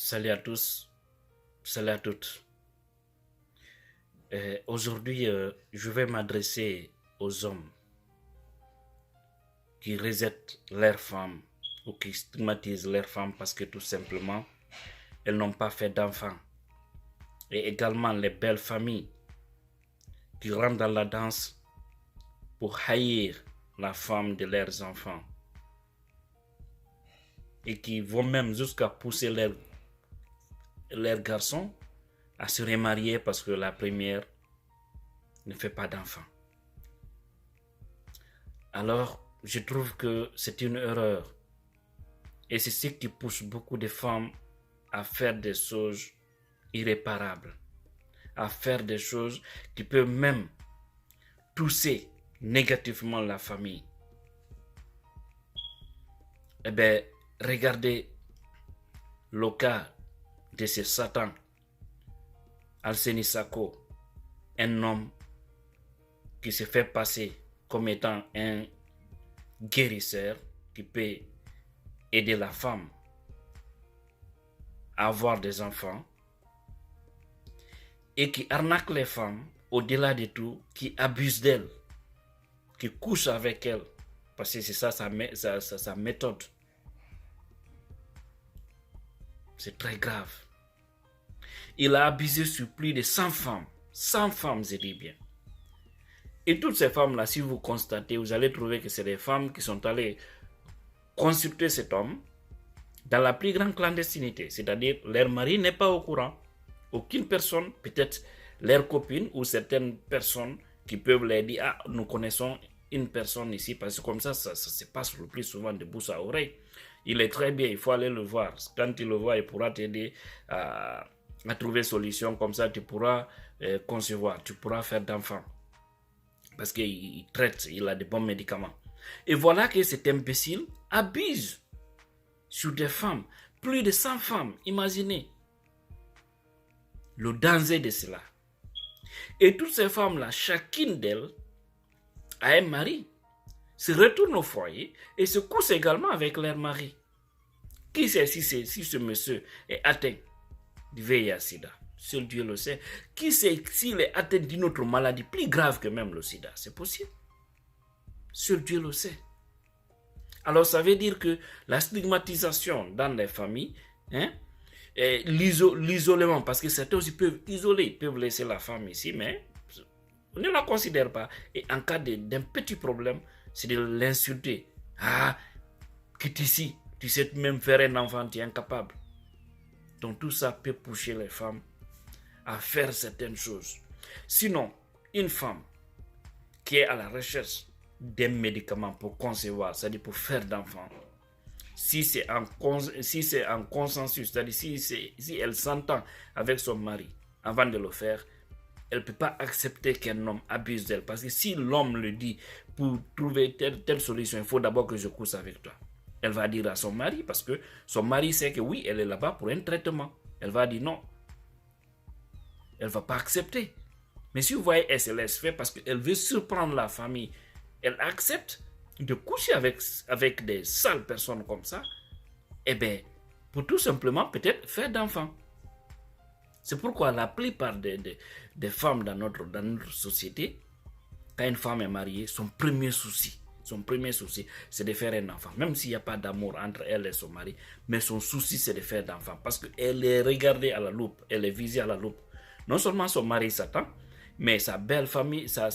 Salut à tous, salut à toutes. Aujourd'hui, je vais m'adresser aux hommes qui rejettent leurs femmes ou qui stigmatisent leurs femmes parce que tout simplement, elles n'ont pas fait d'enfants. Et également les belles familles qui rentrent dans la danse pour haïr la femme de leurs enfants et qui vont même jusqu'à pousser leurs garçons à se remarier parce que la première ne fait pas d'enfants. Alors, je trouve que c'est une erreur. Et c'est ce qui pousse beaucoup de femmes à faire des choses irréparables, à faire des choses qui peuvent même toucher négativement la famille. Eh bien, regardez le cas de ce Satan, Alseni Sako, un homme qui se fait passer comme étant un guérisseur qui peut aider la femme à avoir des enfants et qui arnaque les femmes au-delà de tout, qui abuse d'elles, qui couche avec elles, parce que c'est ça sa méthode. C'est très grave. Il a abusé sur plus de 100 femmes. 100 femmes, je dis bien. Et toutes ces femmes-là, si vous constatez, vous allez trouver que c'est des femmes qui sont allées consulter cet homme dans la plus grande clandestinité. C'est-à-dire, leur mari n'est pas au courant. Aucune personne, peut-être leur copine ou certaines personnes qui peuvent leur dire « Ah, nous connaissons une personne ici » parce que comme ça se passe le plus souvent de bouche à oreille. Il est très bien, il faut aller le voir. Quand tu le vois, il pourra t'aider à trouver solution. Comme ça, tu pourras concevoir, tu pourras faire d'enfants. Parce qu'il traite, il a de bons médicaments. Et voilà que cet imbécile abuse sur des femmes. Plus de 100 femmes, imaginez. Le danger de cela. Et toutes ces femmes-là, chacune d'elles a un mari, se retourne au foyer et se couche également avec leur mari. Qui sait si ce monsieur est atteint du VIH-Sida? Seul Dieu le sait. Qui sait s'il est atteint d'une autre maladie plus grave que même le sida? C'est possible. Seul Dieu le sait. Alors ça veut dire que la stigmatisation dans les familles, l'isolement, parce que certains aussi peuvent isoler, peuvent laisser la femme ici, mais on ne la considère pas. Et en cas d'un petit problème, c'est de l'insulter. Ah, quitte ici, tu sais même faire un enfant, tu es incapable. Donc tout ça peut pousser les femmes à faire certaines choses. Sinon, une femme qui est à la recherche d'un médicament pour concevoir, c'est-à-dire pour faire d'enfants, si c'est en consensus, c'est-à-dire si elle s'entend avec son mari avant de le faire, elle ne peut pas accepter qu'un homme abuse d'elle. Parce que si l'homme le dit, pour trouver telle solution, il faut d'abord que je couche avec toi. Elle va dire à son mari, parce que son mari sait que oui, elle est là-bas pour un traitement. Elle va dire non. Elle ne va pas accepter. Mais si vous voyez, elle se laisse faire parce qu'elle veut surprendre la famille. Elle accepte de coucher avec des sales personnes comme ça. Eh bien, pour tout simplement peut-être faire d'enfants. C'est pourquoi la plupart des femmes dans notre société, quand une femme est mariée, son premier souci, c'est de faire un enfant. Même s'il n'y a pas d'amour entre elle et son mari, mais son souci, c'est de faire d'enfants. Parce qu'elle est regardée à la loupe, elle est visée à la loupe. Non seulement son mari s'attend, mais sa belle famille, sa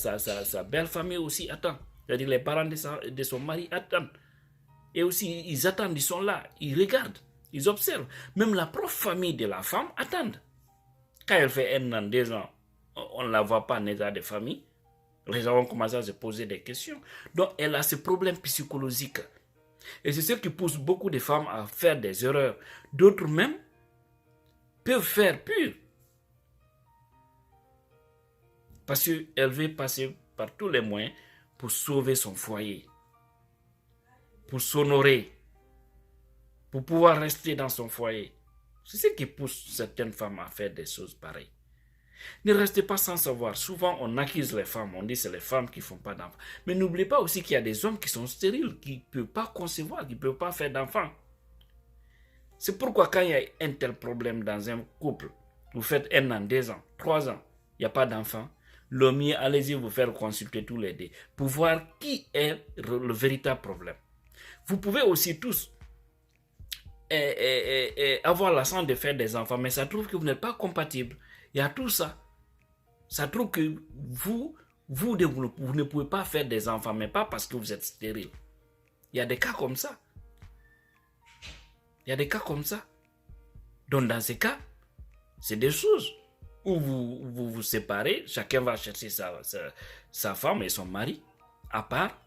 belle famille aussi attend. C'est-à-dire les parents de son mari attendent. Et aussi, ils attendent, ils sont là, ils regardent, ils observent. Même la propre famille de la femme attend. Quand elle fait 1 an, 2 ans, on ne la voit pas en état de famille. Les gens vont commencer à se poser des questions. Donc, elle a ce problème psychologique. Et c'est ce qui pousse beaucoup de femmes à faire des erreurs. D'autres même peuvent faire pire. Parce qu'elle veut passer par tous les moyens pour sauver son foyer, pour s'honorer, pour pouvoir rester dans son foyer. C'est ce qui pousse certaines femmes à faire des choses pareilles. Ne restez pas sans savoir. Souvent, on accuse les femmes. On dit que c'est les femmes qui ne font pas d'enfants. Mais n'oubliez pas aussi qu'il y a des hommes qui sont stériles, qui ne peuvent pas concevoir, qui ne peuvent pas faire d'enfants. C'est pourquoi quand il y a un tel problème dans un couple, vous faites 1 an, 2 ans, 3 ans, il n'y a pas d'enfant, le mieux, allez-y vous faire consulter tous les deux pour voir qui est le véritable problème. Vous pouvez aussi tous avoir la chance de faire des enfants, mais ça trouve que vous n'êtes pas compatibles. Il y a tout ça. Ça trouve que vous ne pouvez pas faire des enfants, mais pas parce que vous êtes stérile. Il y a des cas comme ça. Il y a des cas comme ça. Donc dans ces cas, c'est des choses où vous vous séparez, chacun va chercher sa femme et son mari à part,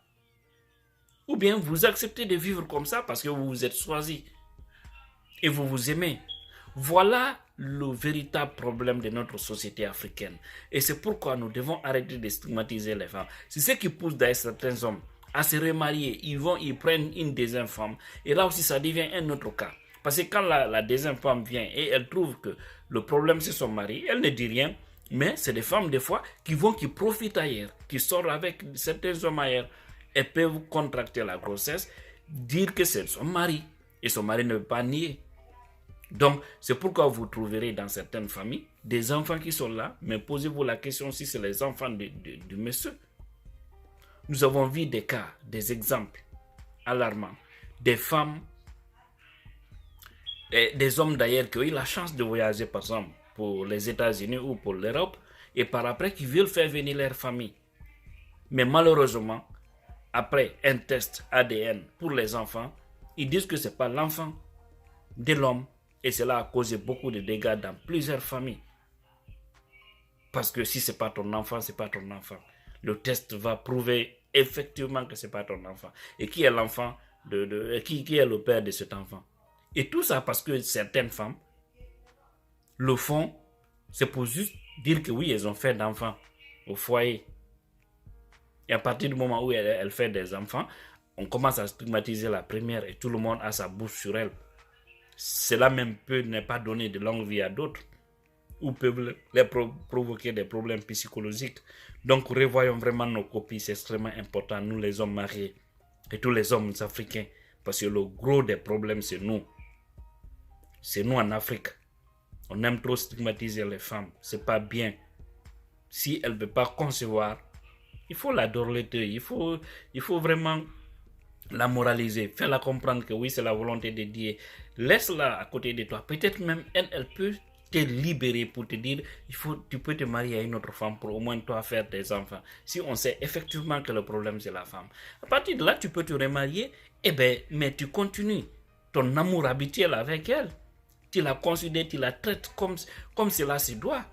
ou bien vous acceptez de vivre comme ça parce que vous vous êtes choisi et vous vous aimez. Voilà le véritable problème de notre société africaine. Et c'est pourquoi nous devons arrêter de stigmatiser les femmes. C'est ce qui pousse d'ailleurs certains hommes à se remarier. Ils prennent une deuxième femme. Et là aussi, ça devient un autre cas. Parce que quand la deuxième femme vient et elle trouve que le problème c'est son mari, elle ne dit rien. Mais c'est des femmes des fois qui profitent ailleurs, qui sortent avec certains hommes ailleurs. Elles peuvent contracter la grossesse, dire que c'est son mari. Et son mari ne veut pas nier. Donc, c'est pourquoi vous trouverez dans certaines familles des enfants qui sont là, mais posez-vous la question si c'est les enfants de monsieur. Nous avons vu des cas, des exemples alarmants, des femmes, et des hommes d'ailleurs qui ont eu la chance de voyager par exemple pour les États-Unis ou pour l'Europe, et par après qui veulent faire venir leur famille. Mais malheureusement, après un test ADN pour les enfants, ils disent que ce n'est pas l'enfant de l'homme. Et cela a causé beaucoup de dégâts dans plusieurs familles. Parce que si ce n'est pas ton enfant, ce n'est pas ton enfant. Le test va prouver effectivement que ce n'est pas ton enfant. Et qui est l'enfant qui est le père de cet enfant? Et tout ça parce que certaines femmes le font, c'est pour juste dire que oui, elles ont fait d'enfants au foyer. Et à partir du moment où elle fait des enfants, on commence à stigmatiser la première et tout le monde a sa bouche sur elle. Cela même peut ne pas donner de longue vie à d'autres ou peut les provoquer des problèmes psychologiques. Donc revoyons vraiment nos copies, c'est extrêmement important, nous les hommes mariés et tous les hommes africains, parce que le gros des problèmes c'est nous. C'est nous en Afrique. On aime trop stigmatiser les femmes, c'est pas bien. Si elle ne veut pas concevoir, il faut la dorloter, il faut vraiment la moraliser, faire-la comprendre que oui, c'est la volonté de Dieu. Laisse-la à côté de toi. Peut-être même elle peut te libérer pour te dire, tu peux te marier à une autre femme pour au moins toi faire des enfants. Si on sait effectivement que le problème c'est la femme. À partir de là, tu peux te remarier, mais tu continues ton amour habituel avec elle. Tu la considères, tu la traites comme cela se doit.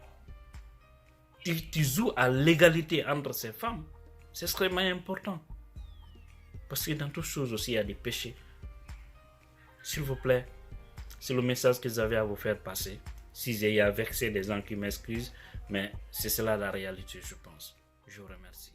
Tu joues à l'égalité entre ces femmes. C'est extrêmement important. Parce que dans toutes choses aussi, il y a des péchés. S'il vous plaît, c'est le message que j'avais à vous faire passer. Si j'ai vexé des gens qui m'excusent, mais c'est cela la réalité, je pense. Je vous remercie.